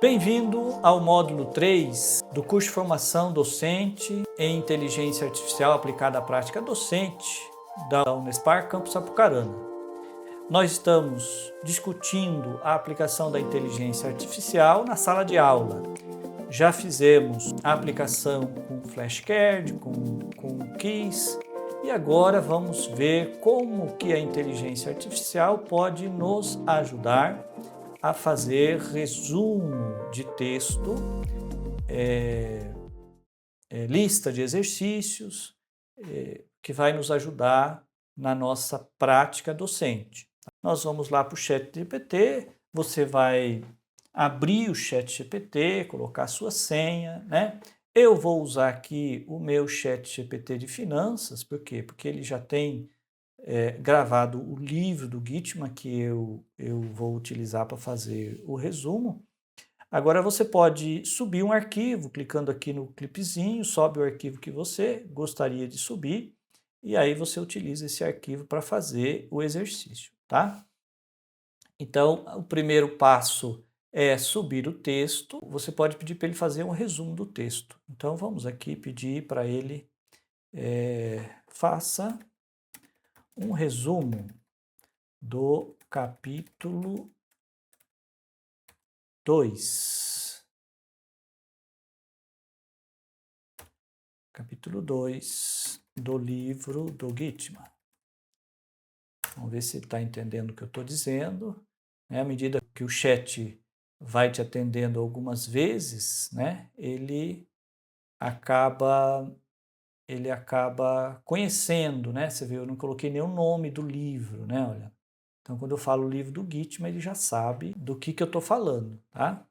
Bem-vindo ao módulo 3 do curso de formação docente em inteligência artificial aplicada à prática docente da Unespar Campus Sapucarana. Nós estamos discutindo a aplicação da inteligência artificial na sala de aula. Já fizemos a aplicação com flashcard, com quiz, e agora vamos ver como que a inteligência artificial pode nos ajudar a fazer resumo de texto, lista de exercícios, que vai nos ajudar na nossa prática docente. Nós vamos lá para o ChatGPT, você vai abrir o ChatGPT, colocar a sua senha, né? Eu vou usar aqui o meu ChatGPT de finanças, por quê? Porque ele já tem gravado o livro do Gitman que eu vou utilizar para fazer o resumo. Agora você pode subir um arquivo, clicando aqui no clipezinho, sobe o arquivo que você gostaria de subir, e aí você utiliza esse arquivo para fazer o exercício, tá? Então, o primeiro passo é subir o texto. Você pode pedir para ele fazer um resumo do texto. Então, vamos aqui pedir para ele faça um resumo do capítulo 2. Capítulo 2 do livro do Gitman. Vamos ver se está entendendo o que eu estou dizendo. À medida que o chat vai te atendendo algumas vezes, né, ele acaba conhecendo, né? Você vê, eu não coloquei nem o nome do livro, né? Olha. Então, quando eu falo o livro do Gitman, ele já sabe do que eu estou falando, tá?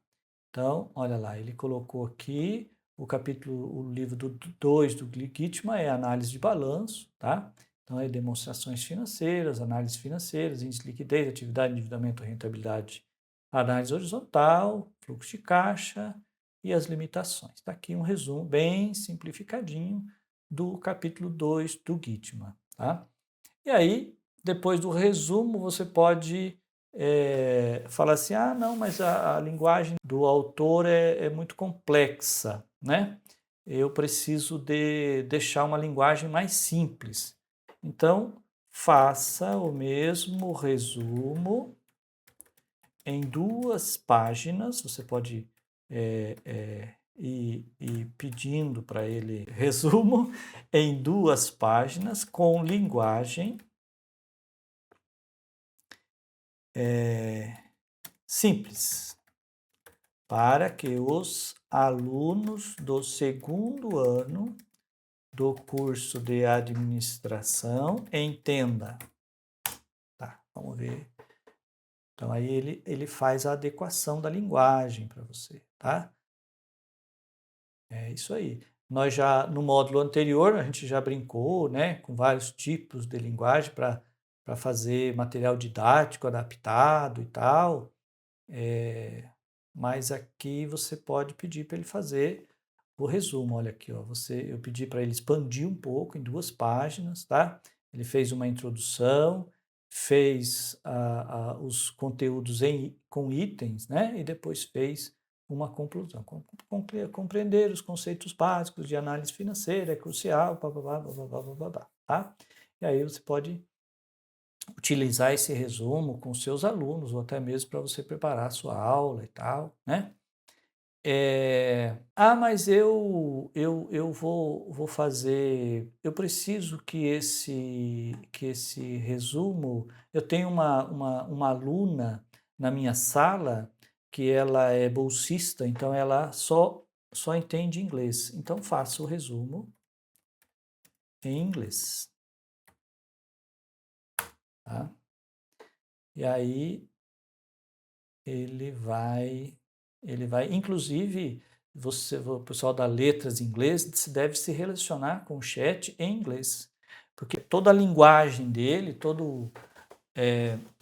Então, olha lá, ele colocou aqui o livro 2 do Gitman é análise de balanço, tá? Então, é demonstrações financeiras, análises financeiras, índice de liquidez, atividade, endividamento, rentabilidade, análise horizontal, fluxo de caixa e as limitações. Está aqui um resumo bem simplificadinho do capítulo 2 do Gitman, tá? E aí, depois do resumo, você pode falar assim, não, mas a linguagem do autor é muito complexa, né? Eu preciso deixar uma linguagem mais simples. Então, faça o mesmo resumo em 2 páginas. Você pode ir pedindo para ele resumo em 2 páginas com linguagem simples, para que os alunos do 2º ano do curso de administração entendam. Tá, vamos ver. Então, aí ele faz a adequação da linguagem para você, tá? É isso aí. Nós já, no módulo anterior, a gente já brincou, né, com vários tipos de linguagem para fazer material didático adaptado e tal. Mas aqui você pode pedir para ele fazer o resumo. Olha aqui, ó, eu pedi para ele expandir um pouco em 2 páginas, tá? Ele fez uma introdução, fez os conteúdos com itens, né? E depois fez uma conclusão. Compreender os conceitos básicos de análise financeira é crucial, tá? E aí você pode utilizar esse resumo com seus alunos ou até mesmo para você preparar a sua aula e tal, né? Mas eu vou fazer, eu preciso que esse resumo, eu tenho uma aluna na minha sala que ela é bolsista, então ela só entende inglês, então faça o resumo em inglês, tá? E aí ele vai, inclusive, o pessoal da letras em inglês se deve se relacionar com o chat em inglês, porque toda a linguagem dele, todo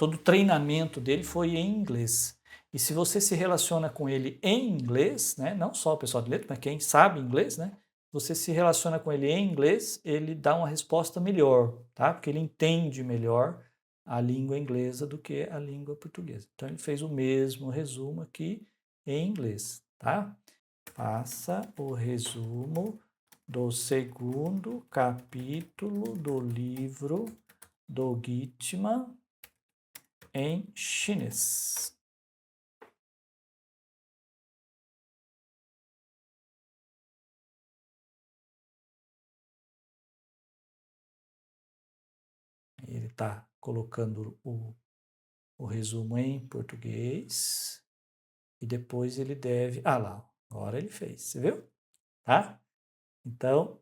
o treinamento dele foi em inglês. E se você se relaciona com ele em inglês, né, não só o pessoal de letras, mas quem sabe inglês, né, você se relaciona com ele em inglês, ele dá uma resposta melhor, tá? Porque ele entende melhor a língua inglesa do que a língua portuguesa. Então ele fez o mesmo resumo aqui em inglês, tá? Faça o resumo do segundo capítulo do livro do Gitman em chinês. Ele está colocando o resumo em português e depois ele deve... Ah lá, agora ele fez, você viu? Tá? Então,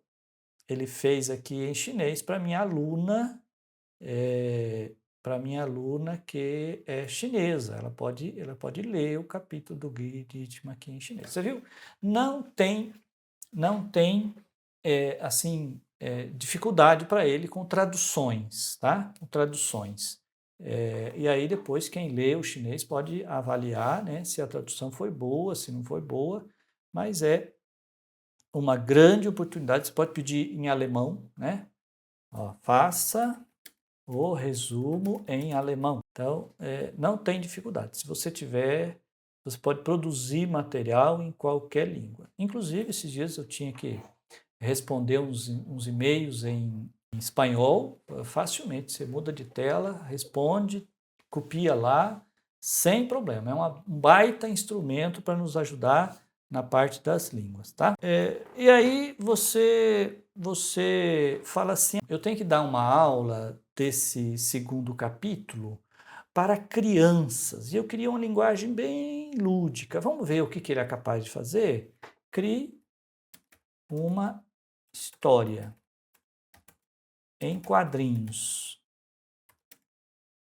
ele fez aqui em chinês para minha aluna, que é chinesa. Ela pode ler o capítulo do Gitman aqui em chinês. Você viu? Não tem dificuldade para ele com traduções, tá? Com traduções. E aí depois quem lê o chinês pode avaliar, né, se a tradução foi boa, se não foi boa, mas é uma grande oportunidade. Você pode pedir em alemão, né? Ó, faça o resumo em alemão. Então, não tem dificuldade. Se você tiver, você pode produzir material em qualquer língua. Inclusive, esses dias eu tinha que responder uns e-mails em espanhol, facilmente. Você muda de tela, responde, copia lá, sem problema. É um baita instrumento para nos ajudar na parte das línguas, tá? E aí você fala assim, eu tenho que dar uma aula desse segundo capítulo para crianças. E eu queria uma linguagem bem lúdica. Vamos ver o que ele é capaz de fazer? Crie uma história em quadrinhos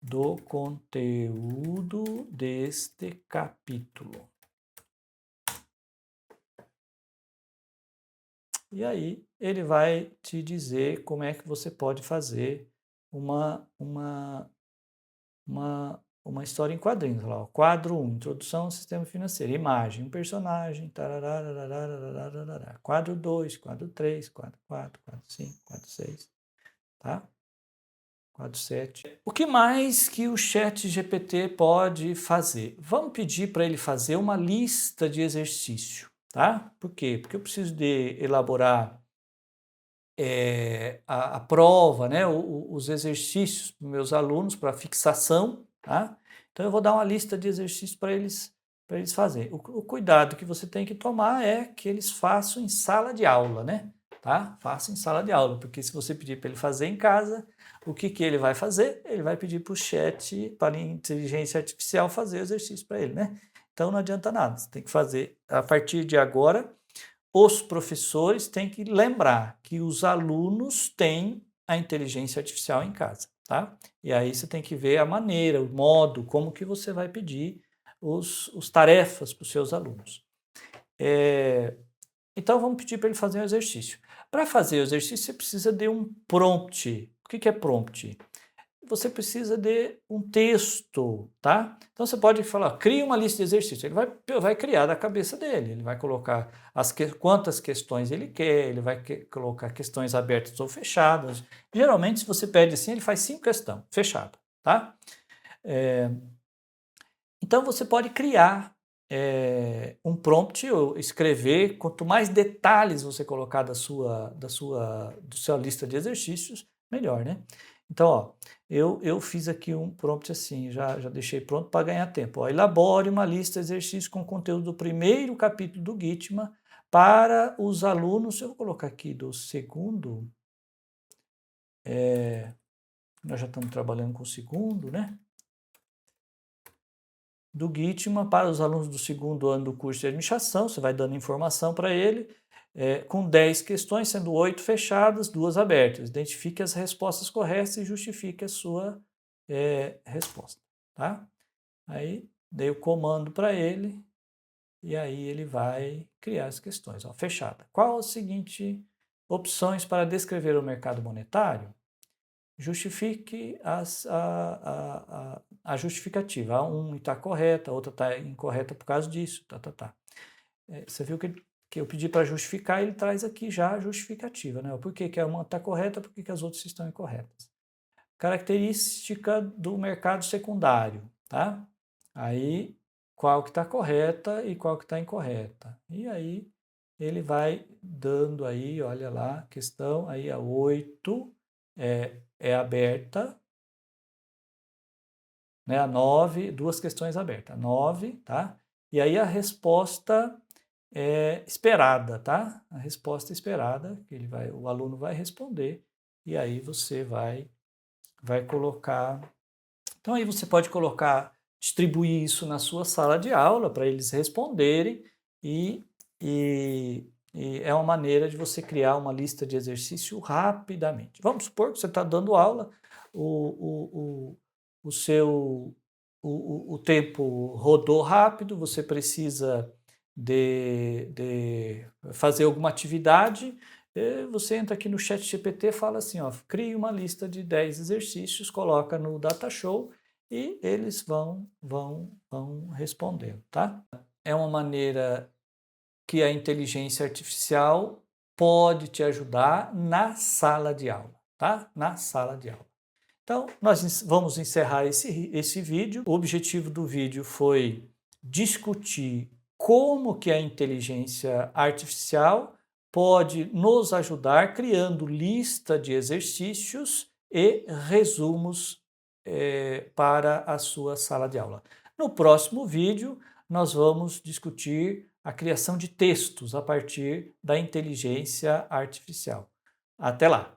do conteúdo deste capítulo. E aí ele vai te dizer como é que você pode fazer uma história em quadrinhos. Lá, ó. Quadro 1, introdução ao sistema financeiro, imagem, um personagem, tarará. Quadro 2, quadro 3, quadro 4, quadro 5, quadro 6, tá? Quadro 7. O que mais que o chat GPT pode fazer? Vamos pedir para ele fazer uma lista de exercício, tá? Por quê? Porque eu preciso de elaborar a prova, né? Os exercícios para meus alunos para fixação, tá? Então eu vou dar uma lista de exercícios para eles fazerem. O cuidado que você tem que tomar é que eles façam em sala de aula, né? Tá? Faça em sala de aula, porque se você pedir para ele fazer em casa, o que ele vai fazer? Ele vai pedir para o chat, para a inteligência artificial fazer o exercício para ele, né? Então não adianta nada, você tem que fazer a partir de agora. Os professores têm que lembrar que os alunos têm a inteligência artificial em casa, tá? E aí você tem que ver a maneira, o modo, como que você vai pedir os tarefas para os seus alunos. Então vamos pedir para ele fazer um exercício. Para fazer o exercício, você precisa de um prompt. O que é prompt? Você precisa de um texto, tá? Então você pode falar, cria uma lista de exercícios. Ele vai criar da cabeça dele. Ele vai colocar quantas questões ele quer, ele vai colocar questões abertas ou fechadas. Geralmente, se você pede assim, ele faz 5 questões, fechada, tá? Então você pode criar um prompt ou escrever, quanto mais detalhes você colocar da sua lista de exercícios, melhor, né? Então, ó, eu fiz aqui um prompt assim, já deixei pronto para ganhar tempo. Ó, elabore uma lista de exercícios com conteúdo do primeiro capítulo do Gitman para os alunos. Eu vou colocar aqui do segundo. Nós já estamos trabalhando com o segundo, né? Do Gitman para os alunos do segundo ano do curso de administração. Você vai dando informação para ele, com 10 questões, sendo 8 fechadas, 2 abertas. Identifique as respostas corretas e justifique a sua resposta. Tá? Aí dei o comando para ele e aí ele vai criar as questões. Ó, fechada. Qual a seguinte opções para descrever o mercado monetário? Justifique a justificativa. Um está correta, a outra está incorreta por causa disso. Você viu que eu pedi para justificar, ele traz aqui já a justificativa, né? Por que uma está correta, por que as outras estão incorretas. Característica do mercado secundário, tá? Aí qual que está correta e qual que está incorreta. E aí ele vai dando aí, olha lá, questão, aí a 8 é aberta, né? A 9, duas questões abertas, 9, tá? E aí a resposta é esperada, tá? A resposta esperada, que o aluno vai responder, e aí você vai colocar. Então aí você pode distribuir isso na sua sala de aula para eles responderem e, e é uma maneira de você criar uma lista de exercício rapidamente. Vamos supor que você está dando aula, o seu o tempo rodou rápido, você precisa de fazer alguma atividade, você entra aqui no chat GPT e fala assim, ó, crie uma lista de 10 exercícios, coloca no Datashow e eles vão respondendo, tá? É uma maneira que a inteligência artificial pode te ajudar na sala de aula, tá? Na sala de aula. Então, nós vamos encerrar esse vídeo. O objetivo do vídeo foi discutir como que a inteligência artificial pode nos ajudar criando lista de exercícios e resumos para a sua sala de aula. No próximo vídeo, nós vamos discutir a criação de textos a partir da inteligência artificial. Até lá!